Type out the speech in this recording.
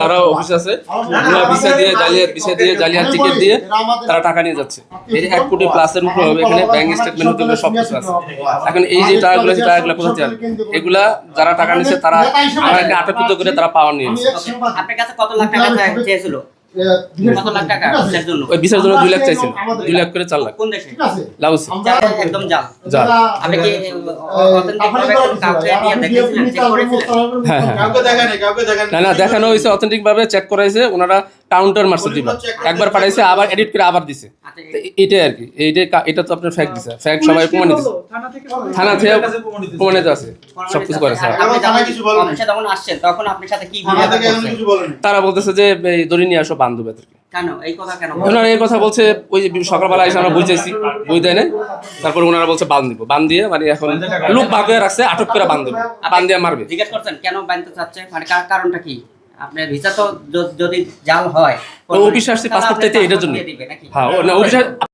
তারা অফিস আছে, ভিসা দিয়ে জালিয়াত টিকিট দিয়ে তারা টাকা নিয়ে যাচ্ছে। এই যে 1 কোটি প্লাসের উপরে হবে, এখানে ব্যাংক স্টেটমেন্ট হতে হবে, সবকিছু আছে। এখন এই যে টাকাগুলো কোথাতে আসবে? এগুলা যারা টাকা নিচ্ছে তারা আমাকে আটক করে তারা পাওয়ার নিয়ে নিচ্ছে। আপনার কাছে কত লাখ টাকা চেয়েছিল? কত লাখ টাকা ভিসার জন্য? ওই ভিসার জন্য 2 লাখ চাইছিল, 2 লাখ করে 4 লাখ। কোন দেশে? লাউসে। একদম জাল। জাল। আপনি কি অথেন্টিক ভাবে কাউকে দিয়ে দেখেছিলেন, চেক করেছিলেন? হ্যাঁ হ্যাঁ, কাউকে দেখানো না দেখানো হয়েছে, অথেন্টিক ভাবে চেক করাইছে, ওনারা কাউন্টার মারছে দিবা, একবার পাঠাইছে আবার এডিট করে আবার দিছে। এটাই আর কি, এটা তো আপনার ফ্যাক্ট দিছে, ফ্যাক্ট সবাই প্রমাণিত দিছে, থানা থেকে প্রমাণিত আছে, সবকিছু করেছে। আপনি যখন আসছেন তখন আপনার সাথে কি তারা বলতেছে যে দড়ি নিয়ে আসো বান্ধব এদেরকে। কেন এই কথা কেন? ওনারা এই কথা বলছে, ওই যে সকালবেলা এসে আমরা বুঝেছি, বই দেয় নাই, তারপর ওনারা বলছে বান্ধ দিব, বান্ধ দিয়ে মানে এখন লোক বাঁধে রাখছে, আটক করে বান্ধ দেবে, বান্ধ দিয়ে মারবে। জিজ্ঞেস করছেন কেন বাঁধতে চাচ্ছে, মানে কারণটা কি? আপনার ভিসা তো যদি জাল হয়, অফিসে আসছে পাসপোর্ট চাইতে, এটার জন্য। দিবে নাকি? হ্যাঁ, অফিসে